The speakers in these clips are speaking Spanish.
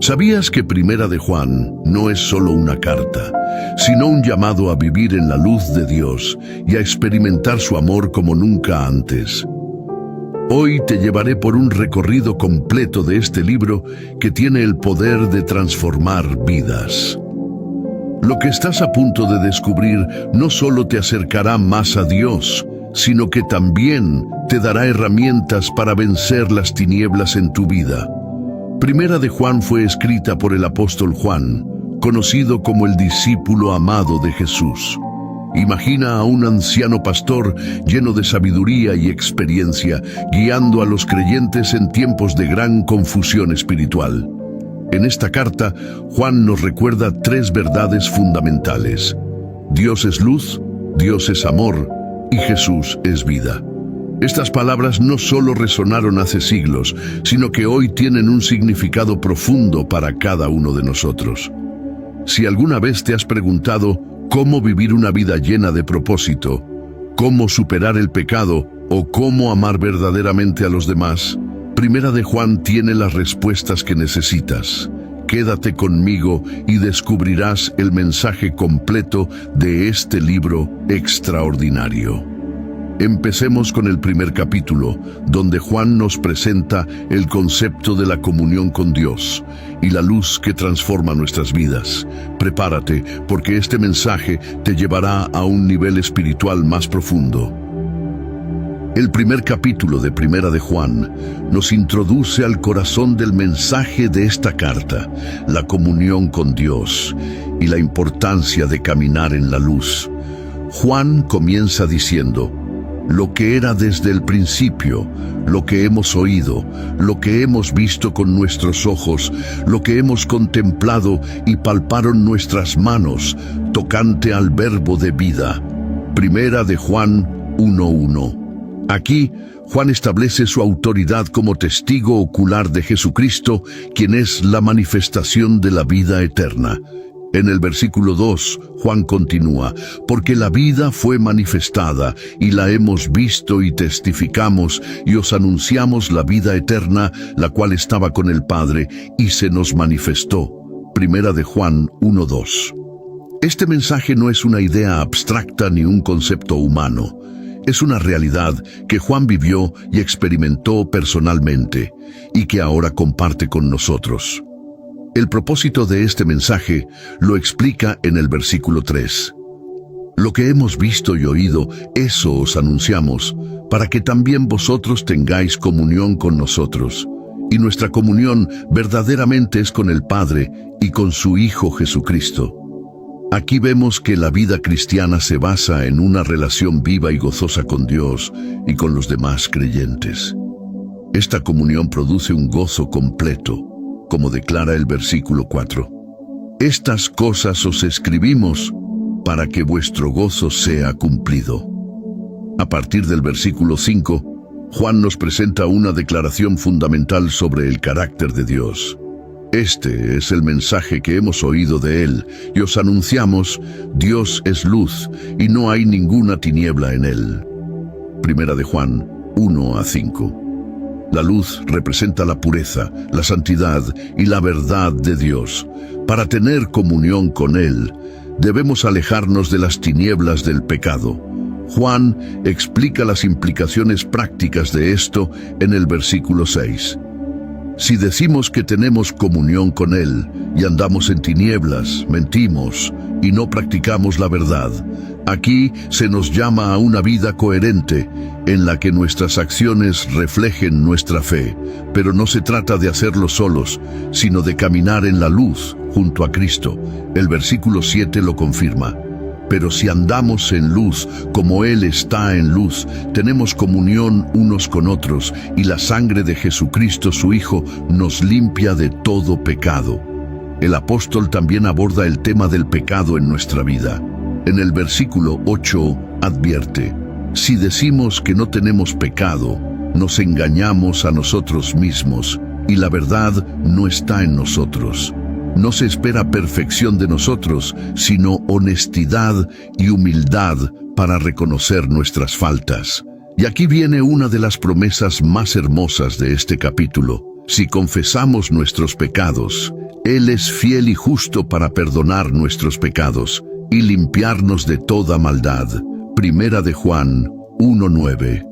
¿Sabías que Primera de Juan no es solo una carta, sino un llamado a vivir en la luz de Dios y a experimentar su amor como nunca antes? Hoy te llevaré por un recorrido completo de este libro que tiene el poder de transformar vidas. Lo que estás a punto de descubrir no solo te acercará más a Dios, sino que también te dará herramientas para vencer las tinieblas en tu vida. Primera de Juan fue escrita por el apóstol Juan, conocido como el discípulo amado de Jesús. Imagina a un anciano pastor lleno de sabiduría y experiencia, guiando a los creyentes en tiempos de gran confusión espiritual. En esta carta, Juan nos recuerda tres verdades fundamentales: Dios es luz, Dios es amor y Jesús es vida. Estas palabras no solo resonaron hace siglos, sino que hoy tienen un significado profundo para cada uno de nosotros. Si alguna vez te has preguntado cómo vivir una vida llena de propósito, cómo superar el pecado o cómo amar verdaderamente a los demás, Primera de Juan tiene las respuestas que necesitas. Quédate conmigo y descubrirás el mensaje completo de este libro extraordinario. Empecemos con el primer capítulo, donde Juan nos presenta el concepto de la comunión con Dios y la luz que transforma nuestras vidas. Prepárate, porque este mensaje te llevará a un nivel espiritual más profundo. El primer capítulo de Primera de Juan nos introduce al corazón del mensaje de esta carta, la comunión con Dios y la importancia de caminar en la luz. Juan comienza diciendo: lo que era desde el principio, lo que hemos oído, lo que hemos visto con nuestros ojos, lo que hemos contemplado y palparon nuestras manos, tocante al verbo de vida. Primera de Juan 1:1. Aquí, Juan establece su autoridad como testigo ocular de Jesucristo, quien es la manifestación de la vida eterna. En el versículo 2, Juan continúa: porque la vida fue manifestada, y la hemos visto y testificamos, y os anunciamos la vida eterna, la cual estaba con el Padre, y se nos manifestó. Primera de Juan 1:2. Este mensaje no es una idea abstracta ni un concepto humano. Es una realidad que Juan vivió y experimentó personalmente, y que ahora comparte con nosotros. El propósito de este mensaje lo explica en el versículo 3. Lo que hemos visto y oído, eso os anunciamos, para que también vosotros tengáis comunión con nosotros. Y nuestra comunión verdaderamente es con el Padre y con su Hijo Jesucristo. Aquí vemos que la vida cristiana se basa en una relación viva y gozosa con Dios y con los demás creyentes. Esta comunión produce un gozo completo, como declara el versículo 4. Estas cosas os escribimos para que vuestro gozo sea cumplido. A partir del versículo 5, Juan nos presenta una declaración fundamental sobre el carácter de Dios. Este es el mensaje que hemos oído de Él, y os anunciamos: Dios es luz, y no hay ninguna tiniebla en Él. Primera de Juan 1:5. La luz representa la pureza, la santidad y la verdad de Dios. Para tener comunión con Él, debemos alejarnos de las tinieblas del pecado. Juan explica las implicaciones prácticas de esto en el versículo 6. Si decimos que tenemos comunión con Él y andamos en tinieblas, mentimos y no practicamos la verdad. Aquí se nos llama a una vida coherente, en la que nuestras acciones reflejen nuestra fe, pero no se trata de hacerlo solos, sino de caminar en la luz junto a Cristo. El versículo 7 lo confirma. Pero si andamos en luz, como Él está en luz, tenemos comunión unos con otros, y la sangre de Jesucristo, su Hijo, nos limpia de todo pecado. El apóstol también aborda el tema del pecado en nuestra vida. En el versículo 8 advierte: si decimos que no tenemos pecado, nos engañamos a nosotros mismos, y la verdad no está en nosotros. No se espera perfección de nosotros, sino honestidad y humildad para reconocer nuestras faltas. Y aquí viene una de las promesas más hermosas de este capítulo. Si confesamos nuestros pecados, Él es fiel y justo para perdonar nuestros pecados y limpiarnos de toda maldad. Primera de Juan 1:9.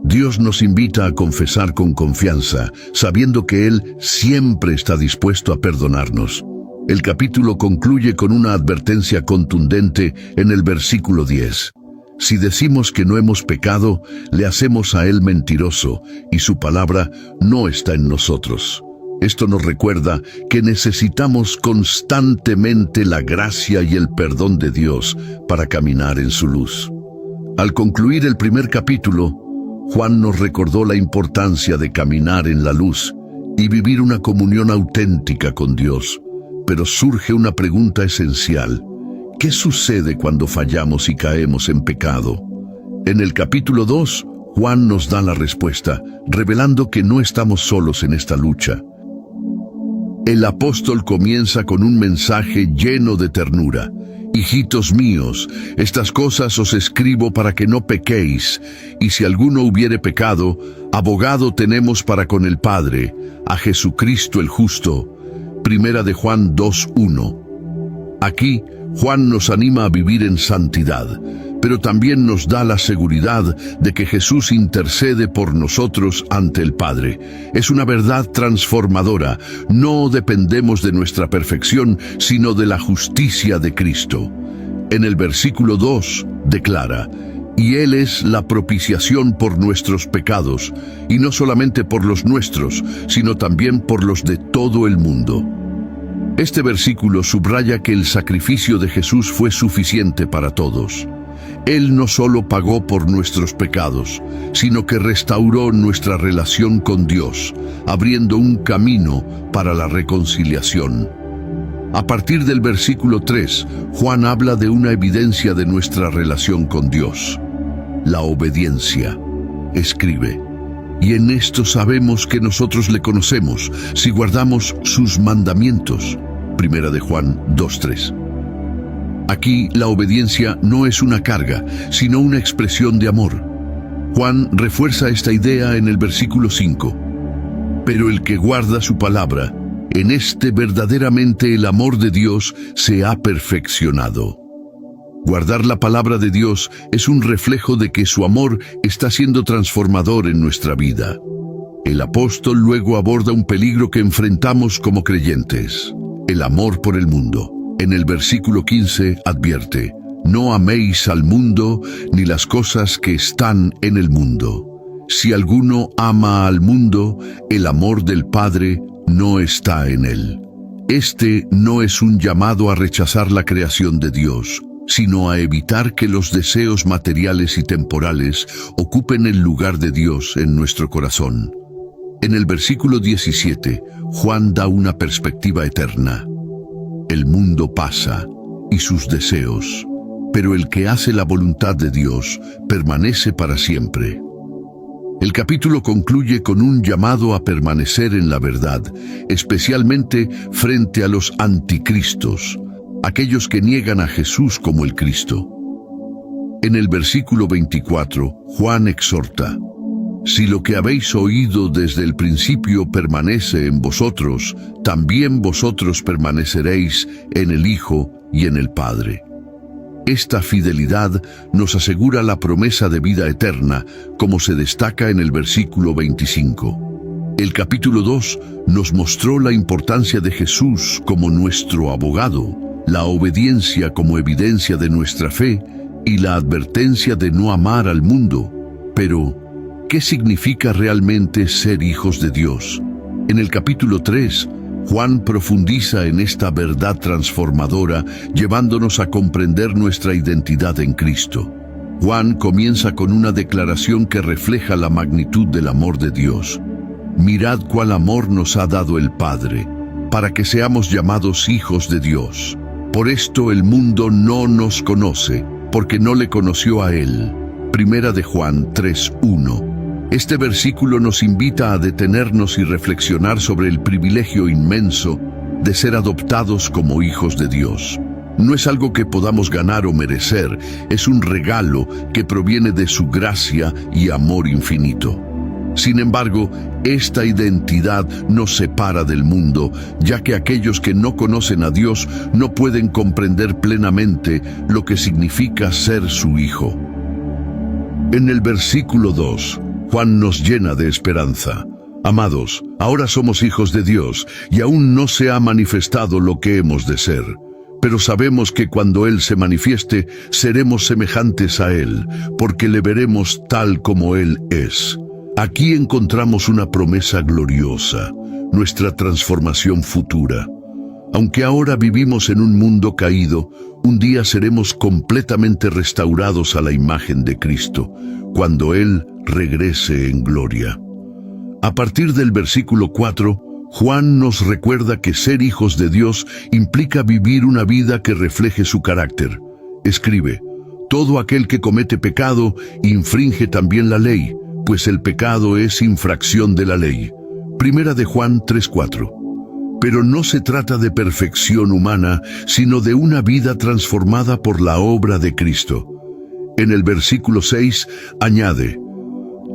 Dios nos invita a confesar con confianza, sabiendo que Él siempre está dispuesto a perdonarnos. El capítulo concluye con una advertencia contundente en el versículo 10. Si decimos que no hemos pecado, le hacemos a Él mentiroso, y su palabra no está en nosotros. Esto nos recuerda que necesitamos constantemente la gracia y el perdón de Dios para caminar en su luz. Al concluir el primer capítulo, Juan nos recordó la importancia de caminar en la luz y vivir una comunión auténtica con Dios. Pero surge una pregunta esencial. ¿Qué sucede cuando fallamos y caemos en pecado? En el capítulo 2, Juan nos da la respuesta, revelando que no estamos solos en esta lucha. El apóstol comienza con un mensaje lleno de ternura. Hijitos míos, estas cosas os escribo para que no pequéis, y si alguno hubiere pecado, abogado tenemos para con el Padre, a Jesucristo el justo. Primera de Juan 2:1. Aquí, Juan nos anima a vivir en santidad, pero también nos da la seguridad de que Jesús intercede por nosotros ante el Padre. Es una verdad transformadora. No dependemos de nuestra perfección, sino de la justicia de Cristo. En el versículo 2 declara: y Él es la propiciación por nuestros pecados, y no solamente por los nuestros, sino también por los de todo el mundo. Este versículo subraya que el sacrificio de Jesús fue suficiente para todos. Él no solo pagó por nuestros pecados, sino que restauró nuestra relación con Dios, abriendo un camino para la reconciliación. A partir del versículo 3, Juan habla de una evidencia de nuestra relación con Dios: la obediencia. Escribe: y en esto sabemos que nosotros le conocemos, si guardamos sus mandamientos. Primera de Juan 2:3. Aquí la obediencia no es una carga, sino una expresión de amor. Juan refuerza esta idea en el versículo 5. Pero el que guarda su palabra, en este verdaderamente el amor de Dios se ha perfeccionado. Guardar la palabra de Dios es un reflejo de que su amor está siendo transformador en nuestra vida. El apóstol luego aborda un peligro que enfrentamos como creyentes: el amor por el mundo. En el versículo 15 advierte: no améis al mundo ni las cosas que están en el mundo. Si alguno ama al mundo, el amor del Padre no está en él. Este no es un llamado a rechazar la creación de Dios, sino a evitar que los deseos materiales y temporales ocupen el lugar de Dios en nuestro corazón. En el versículo 17, Juan da una perspectiva eterna. El mundo pasa y sus deseos, pero el que hace la voluntad de Dios permanece para siempre. El capítulo concluye con un llamado a permanecer en la verdad, especialmente frente a los anticristos, aquellos que niegan a Jesús como el Cristo. En el versículo 24, Juan exhorta: si lo que habéis oído desde el principio permanece en vosotros, también vosotros permaneceréis en el Hijo y en el Padre. Esta fidelidad nos asegura la promesa de vida eterna, como se destaca en el versículo 25. El capítulo 2 nos mostró la importancia de Jesús como nuestro abogado, la obediencia como evidencia de nuestra fe y la advertencia de no amar al mundo. Pero, ¿qué significa realmente ser hijos de Dios? En el capítulo 3, Juan profundiza en esta verdad transformadora, llevándonos a comprender nuestra identidad en Cristo. Juan comienza con una declaración que refleja la magnitud del amor de Dios. Mirad cuál amor nos ha dado el Padre, para que seamos llamados hijos de Dios. Por esto el mundo no nos conoce, porque no le conoció a Él. Primera de Juan 3:1. Este versículo nos invita a detenernos y reflexionar sobre el privilegio inmenso de ser adoptados como hijos de Dios. No es algo que podamos ganar o merecer, es un regalo que proviene de su gracia y amor infinito. Sin embargo, esta identidad nos separa del mundo, ya que aquellos que no conocen a Dios no pueden comprender plenamente lo que significa ser su hijo. En el versículo 2, Juan nos llena de esperanza. Amados, ahora somos hijos de Dios, y aún no se ha manifestado lo que hemos de ser. Pero sabemos que cuando Él se manifieste, seremos semejantes a Él, porque le veremos tal como Él es. Aquí encontramos una promesa gloriosa, nuestra transformación futura. Aunque ahora vivimos en un mundo caído, un día seremos completamente restaurados a la imagen de Cristo, cuando Él regrese en gloria. A partir del versículo 4, Juan nos recuerda que ser hijos de Dios implica vivir una vida que refleje su carácter. Escribe: todo aquel que comete pecado infringe también la ley, pues el pecado es infracción de la ley. Primera de Juan 3:4. Pero no se trata de perfección humana, sino de una vida transformada por la obra de Cristo. En el versículo 6 añade: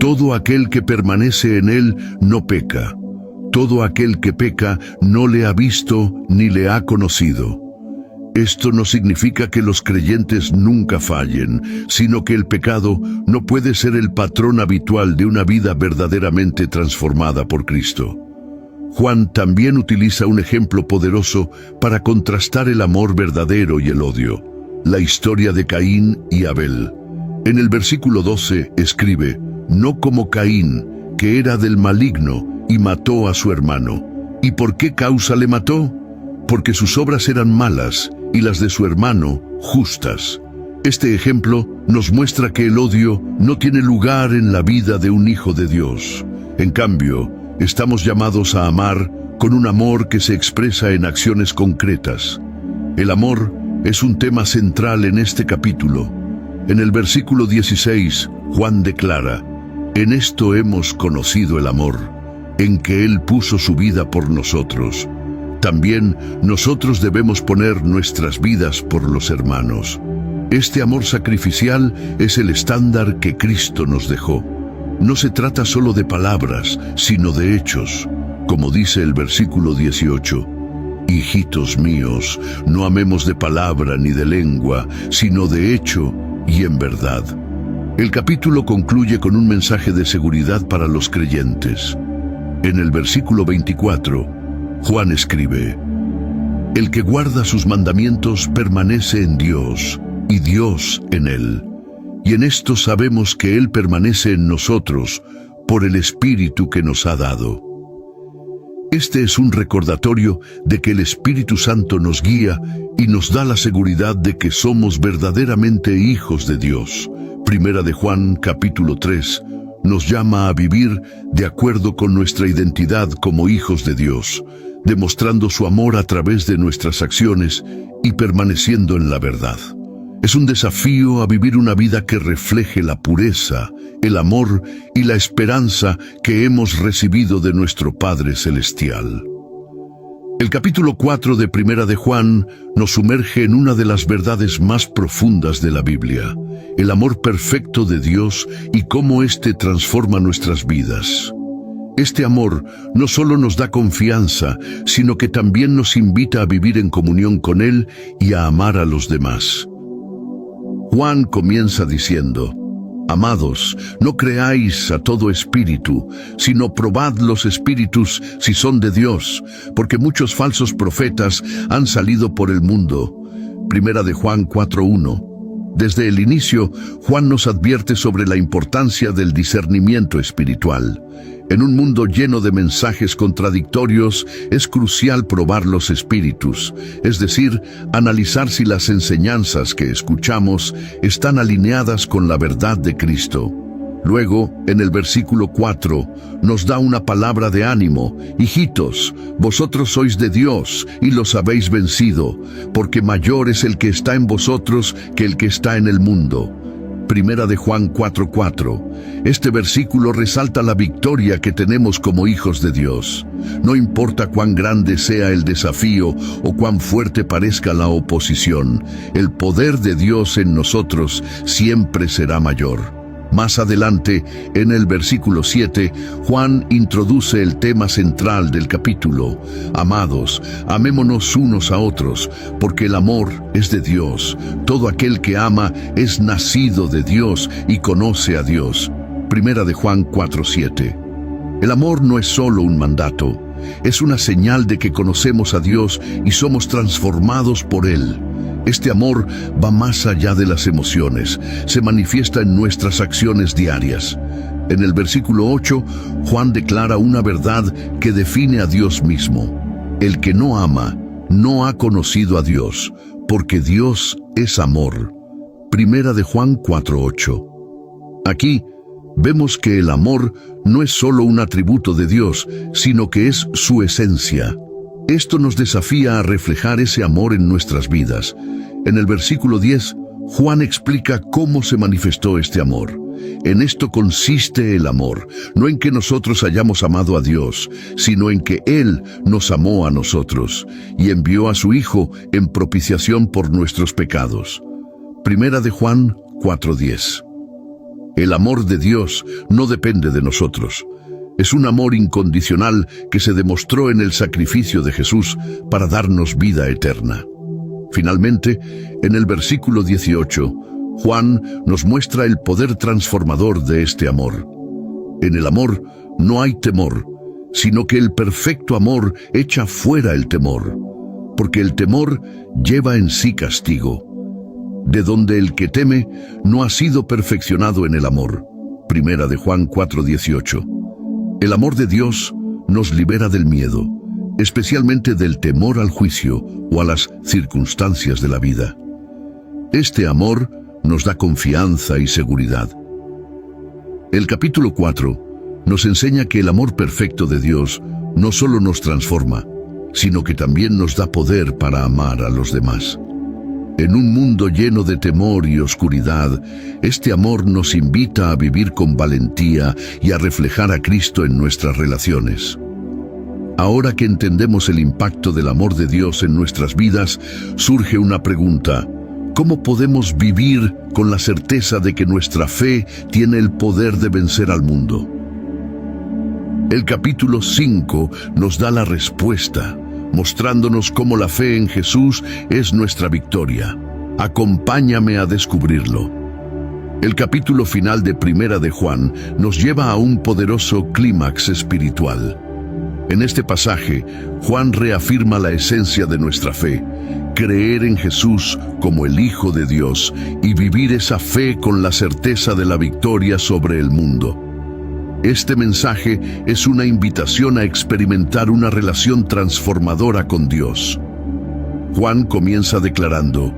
todo aquel que permanece en Él no peca. Todo aquel que peca no le ha visto ni le ha conocido. Esto no significa que los creyentes nunca fallen, sino que el pecado no puede ser el patrón habitual de una vida verdaderamente transformada por Cristo. Juan también utiliza un ejemplo poderoso para contrastar el amor verdadero y el odio: la historia de Caín y Abel. En el versículo 12 escribe: no como Caín, que era del maligno, y mató a su hermano. ¿Y por qué causa le mató? Porque sus obras eran malas, y las de su hermano justas. Este ejemplo nos muestra que el odio no tiene lugar en la vida de un hijo de Dios. En cambio, estamos llamados a amar con un amor que se expresa en acciones concretas. El amor es un tema central en este capítulo. En el versículo 16, Juan declara: en esto hemos conocido el amor, en que Él puso su vida por nosotros. También nosotros debemos poner nuestras vidas por los hermanos. Este amor sacrificial es el estándar que Cristo nos dejó. No se trata solo de palabras, sino de hechos. Como dice el versículo 18, hijitos míos, no amemos de palabra ni de lengua, sino de hecho y en verdad. El capítulo concluye con un mensaje de seguridad para los creyentes. En el versículo 24, Juan escribe: el que guarda sus mandamientos permanece en Dios, y Dios en él. Y en esto sabemos que Él permanece en nosotros, por el Espíritu que nos ha dado. Este es un recordatorio de que el Espíritu Santo nos guía y nos da la seguridad de que somos verdaderamente hijos de Dios. Primera de Juan, capítulo 3, nos llama a vivir de acuerdo con nuestra identidad como hijos de Dios, demostrando su amor a través de nuestras acciones y permaneciendo en la verdad. Es un desafío a vivir una vida que refleje la pureza, el amor y la esperanza que hemos recibido de nuestro Padre Celestial. El capítulo 4 de Primera de Juan nos sumerge en una de las verdades más profundas de la Biblia: el amor perfecto de Dios y cómo éste transforma nuestras vidas. Este amor no solo nos da confianza, sino que también nos invita a vivir en comunión con Él y a amar a los demás. Juan comienza diciendo: amados, no creáis a todo espíritu, sino probad los espíritus si son de Dios, porque muchos falsos profetas han salido por el mundo. Primera de Juan 4:1. Desde el inicio, Juan nos advierte sobre la importancia del discernimiento espiritual. En un mundo lleno de mensajes contradictorios, es crucial probar los espíritus, es decir, analizar si las enseñanzas que escuchamos están alineadas con la verdad de Cristo. Luego, en el versículo 4, nos da una palabra de ánimo: hijitos, vosotros sois de Dios y los habéis vencido, porque mayor es el que está en vosotros que el que está en el mundo. Primera de Juan 4:4. Este versículo resalta la victoria que tenemos como hijos de Dios. No importa cuán grande sea el desafío o cuán fuerte parezca la oposición, el poder de Dios en nosotros siempre será mayor. Más adelante, en el versículo 7, Juan introduce el tema central del capítulo. Amados, amémonos unos a otros, porque el amor es de Dios. Todo aquel que ama es nacido de Dios y conoce a Dios. Primera de Juan 4:7. El amor no es solo un mandato, es una señal de que conocemos a Dios y somos transformados por Él. Este amor va más allá de las emociones, se manifiesta en nuestras acciones diarias. En el versículo 8, Juan declara una verdad que define a Dios mismo. El que no ama, no ha conocido a Dios, porque Dios es amor. Primera de Juan 4:8. Aquí vemos que el amor no es solo un atributo de Dios, sino que es su esencia. Esto nos desafía a reflejar ese amor en nuestras vidas. En el versículo 10, Juan explica cómo se manifestó este amor. En esto consiste el amor, no en que nosotros hayamos amado a Dios, sino en que Él nos amó a nosotros y envió a su Hijo en propiciación por nuestros pecados. Primera de Juan 4:10. El amor de Dios no depende de nosotros. Es un amor incondicional que se demostró en el sacrificio de Jesús para darnos vida eterna. Finalmente, en el versículo 18, Juan nos muestra el poder transformador de este amor. En el amor no hay temor, sino que el perfecto amor echa fuera el temor, porque el temor lleva en sí castigo, de donde el que teme no ha sido perfeccionado en el amor. Primera de Juan 4:18. El amor de Dios nos libera del miedo, especialmente del temor al juicio o a las circunstancias de la vida. Este amor nos da confianza y seguridad. El capítulo 4 nos enseña que el amor perfecto de Dios no solo nos transforma, sino que también nos da poder para amar a los demás. En un mundo lleno de temor y oscuridad, este amor nos invita a vivir con valentía y a reflejar a Cristo en nuestras relaciones. Ahora que entendemos el impacto del amor de Dios en nuestras vidas, surge una pregunta: ¿cómo podemos vivir con la certeza de que nuestra fe tiene el poder de vencer al mundo? El capítulo 5 nos da la respuesta, mostrándonos cómo la fe en Jesús es nuestra victoria. Acompáñame a descubrirlo. El capítulo final de Primera de Juan nos lleva a un poderoso clímax espiritual. En este pasaje, Juan reafirma la esencia de nuestra fe: creer en Jesús como el Hijo de Dios y vivir esa fe con la certeza de la victoria sobre el mundo. Este mensaje es una invitación a experimentar una relación transformadora con Dios. Juan comienza declarando: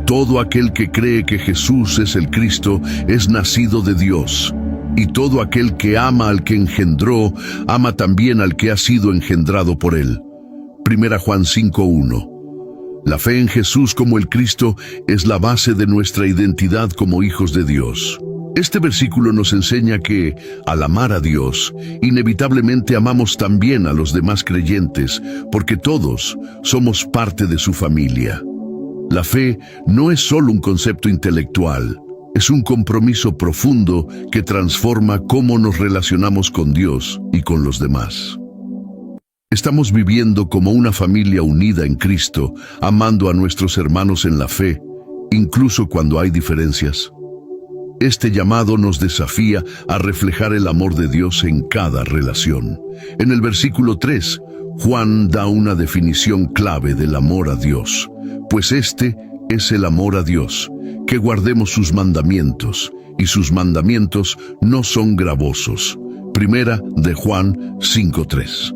todo aquel que cree que Jesús es el Cristo es nacido de Dios, y todo aquel que ama al que engendró, ama también al que ha sido engendrado por él. Primera Juan 5:1. La fe en Jesús como el Cristo es la base de nuestra identidad como hijos de Dios. Este versículo nos enseña que, al amar a Dios, inevitablemente amamos también a los demás creyentes, porque todos somos parte de su familia. La fe no es solo un concepto intelectual, es un compromiso profundo que transforma cómo nos relacionamos con Dios y con los demás. Estamos viviendo como una familia unida en Cristo, amando a nuestros hermanos en la fe, incluso cuando hay diferencias. Este llamado nos desafía a reflejar el amor de Dios en cada relación. En el versículo 3, Juan da una definición clave del amor a Dios, pues este es el amor a Dios, que guardemos sus mandamientos, y sus mandamientos no son gravosos. Primera de Juan 5:3.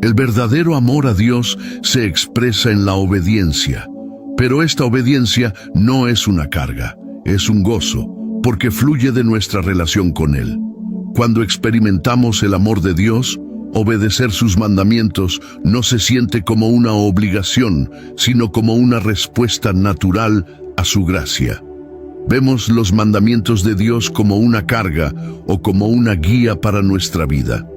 El verdadero amor a Dios se expresa en la obediencia, pero esta obediencia no es una carga, es un gozo, porque fluye de nuestra relación con Él. Cuando experimentamos el amor de Dios, obedecer sus mandamientos no se siente como una obligación, sino como una respuesta natural a su gracia. Vemos los mandamientos de Dios como una carga o como una guía para nuestra vida.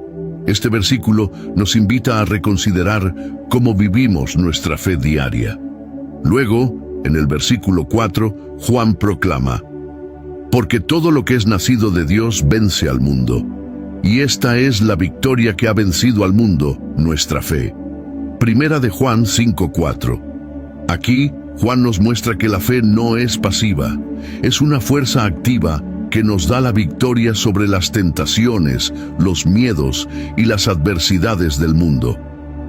Este versículo nos invita a reconsiderar cómo vivimos nuestra fe diaria. Luego, en el versículo 4, Juan proclama: porque todo lo que es nacido de Dios vence al mundo. Y esta es la victoria que ha vencido al mundo, nuestra fe. Primera de Juan 5:4. Aquí, Juan nos muestra que la fe no es pasiva, es una fuerza activa que nos da la victoria sobre las tentaciones, los miedos y las adversidades del mundo.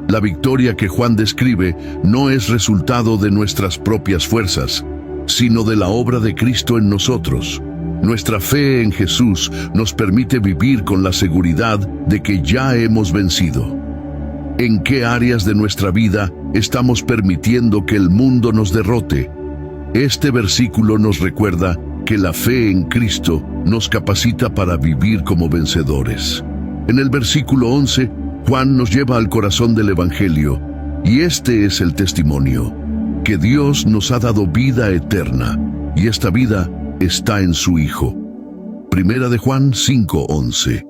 La victoria que Juan describe no es resultado de nuestras propias fuerzas, sino de la obra de Cristo en nosotros. Nuestra fe en Jesús nos permite vivir con la seguridad de que ya hemos vencido. ¿En qué áreas de nuestra vida estamos permitiendo que el mundo nos derrote? Este versículo nos recuerda que la fe en Cristo nos capacita para vivir como vencedores. En el versículo 11, Juan nos lleva al corazón del Evangelio, y este es el testimonio, que Dios nos ha dado vida eterna, y esta vida está en su Hijo. Primera de Juan 5:11.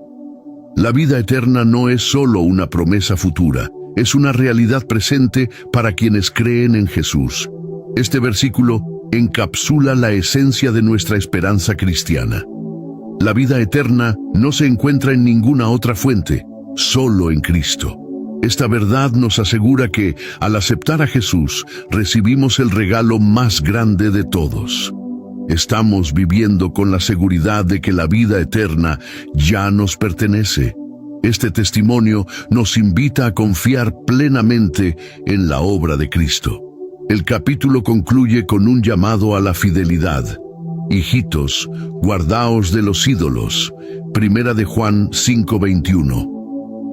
La vida eterna no es solo una promesa futura, es una realidad presente para quienes creen en Jesús. Este versículo encapsula la esencia de nuestra esperanza cristiana. La vida eterna no se encuentra en ninguna otra fuente, solo en Cristo. Esta verdad nos asegura que, al aceptar a Jesús, recibimos el regalo más grande de todos. Estamos viviendo con la seguridad de que la vida eterna ya nos pertenece. Este testimonio nos invita a confiar plenamente en la obra de Cristo. El capítulo concluye con un llamado a la fidelidad. Hijitos, guardaos de los ídolos. Primera de Juan 5:21.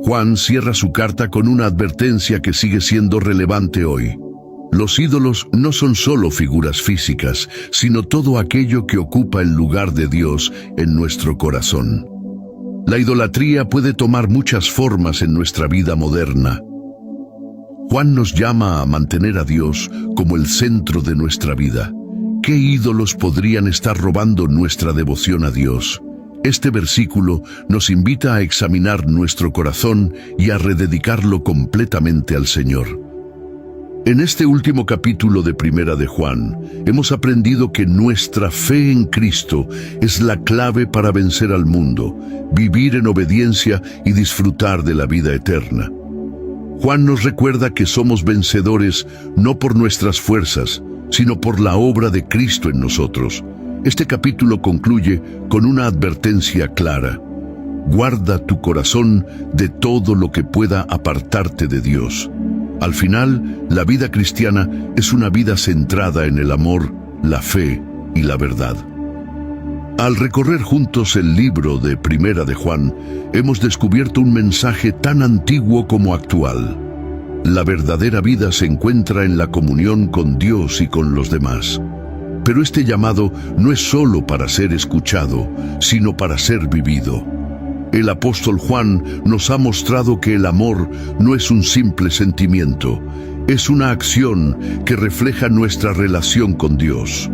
Juan cierra su carta con una advertencia que sigue siendo relevante hoy. Los ídolos no son solo figuras físicas, sino todo aquello que ocupa el lugar de Dios en nuestro corazón. La idolatría puede tomar muchas formas en nuestra vida moderna. Juan nos llama a mantener a Dios como el centro de nuestra vida. ¿Qué ídolos podrían estar robando nuestra devoción a Dios? Este versículo nos invita a examinar nuestro corazón y a rededicarlo completamente al Señor. En este último capítulo de Primera de Juan, hemos aprendido que nuestra fe en Cristo es la clave para vencer al mundo, vivir en obediencia y disfrutar de la vida eterna. Juan nos recuerda que somos vencedores no por nuestras fuerzas, sino por la obra de Cristo en nosotros. Este capítulo concluye con una advertencia clara. Guarda tu corazón de todo lo que pueda apartarte de Dios. Al final, la vida cristiana es una vida centrada en el amor, la fe y la verdad. Al recorrer juntos el libro de Primera de Juan, hemos descubierto un mensaje tan antiguo como actual. La verdadera vida se encuentra en la comunión con Dios y con los demás. Pero este llamado no es solo para ser escuchado, sino para ser vivido. El apóstol Juan nos ha mostrado que el amor no es un simple sentimiento, es una acción que refleja nuestra relación con Dios.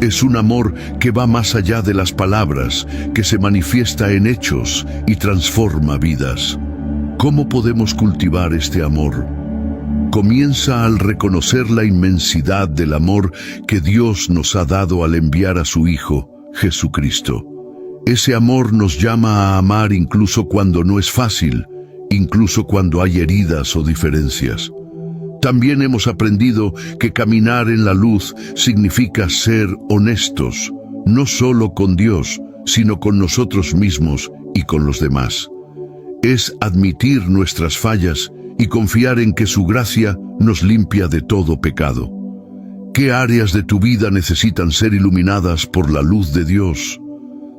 Es un amor que va más allá de las palabras, que se manifiesta en hechos y transforma vidas. ¿Cómo podemos cultivar este amor? Comienza al reconocer la inmensidad del amor que Dios nos ha dado al enviar a su Hijo, Jesucristo. Ese amor nos llama a amar incluso cuando no es fácil, incluso cuando hay heridas o diferencias. También hemos aprendido que caminar en la luz significa ser honestos, no solo con Dios, sino con nosotros mismos y con los demás. Es admitir nuestras fallas y confiar en que su gracia nos limpia de todo pecado. ¿Qué áreas de tu vida necesitan ser iluminadas por la luz de Dios?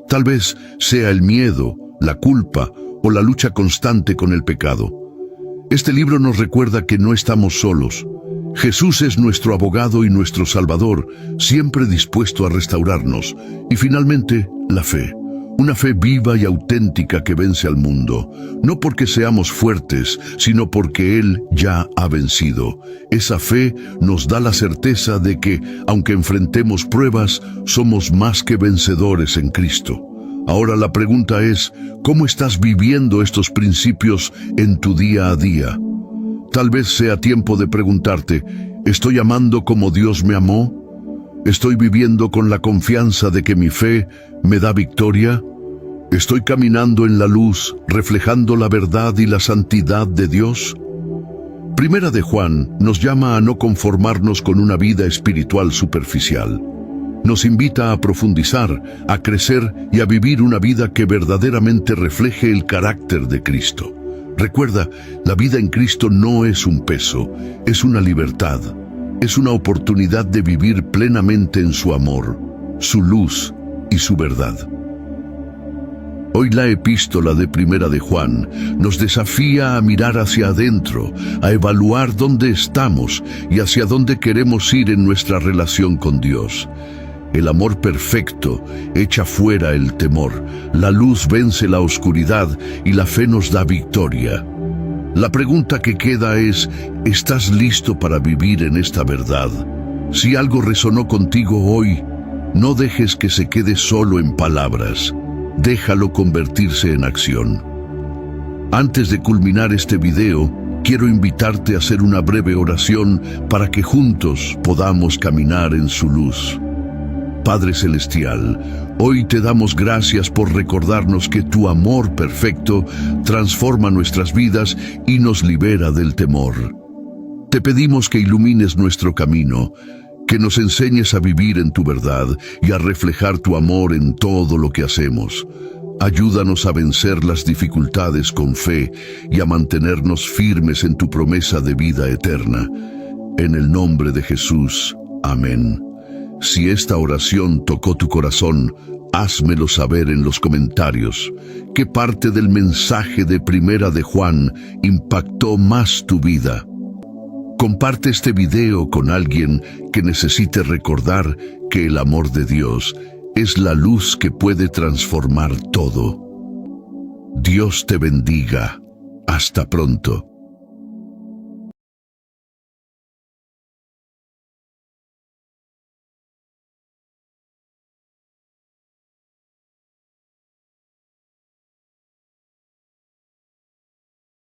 Tal vez sea el miedo, la culpa o la lucha constante con el pecado. Este libro nos recuerda que no estamos solos. Jesús es nuestro abogado y nuestro Salvador, siempre dispuesto a restaurarnos. Y finalmente, la fe. Una fe viva y auténtica que vence al mundo, no porque seamos fuertes, sino porque Él ya ha vencido. Esa fe nos da la certeza de que, aunque enfrentemos pruebas, somos más que vencedores en Cristo. Ahora la pregunta es, ¿cómo estás viviendo estos principios en tu día a día? Tal vez sea tiempo de preguntarte, ¿estoy amando como Dios me amó? ¿Estoy viviendo con la confianza de que mi fe me da victoria? ¿Estoy caminando en la luz, reflejando la verdad y la santidad de Dios? Primera de Juan nos llama a no conformarnos con una vida espiritual superficial. Nos invita a profundizar, a crecer y a vivir una vida que verdaderamente refleje el carácter de Cristo. Recuerda, la vida en Cristo no es un peso, es una libertad. Es una oportunidad de vivir plenamente en su amor, su luz y su verdad. Hoy la epístola de Primera de Juan nos desafía a mirar hacia adentro, a evaluar dónde estamos y hacia dónde queremos ir en nuestra relación con Dios. El amor perfecto echa fuera el temor, la luz vence la oscuridad y la fe nos da victoria. La pregunta que queda es, ¿estás listo para vivir en esta verdad? Si algo resonó contigo hoy, no dejes que se quede solo en palabras. Déjalo convertirse en acción. Antes de culminar este video, quiero invitarte a hacer una breve oración para que juntos podamos caminar en su luz. Padre Celestial, hoy te damos gracias por recordarnos que tu amor perfecto transforma nuestras vidas y nos libera del temor. Te pedimos que ilumines nuestro camino, que nos enseñes a vivir en tu verdad y a reflejar tu amor en todo lo que hacemos. Ayúdanos a vencer las dificultades con fe y a mantenernos firmes en tu promesa de vida eterna. En el nombre de Jesús. Amén. Si esta oración tocó tu corazón, házmelo saber en los comentarios. ¿Qué parte del mensaje de Primera de Juan impactó más tu vida? Comparte este video con alguien que necesite recordar que el amor de Dios es la luz que puede transformar todo. Dios te bendiga. Hasta pronto.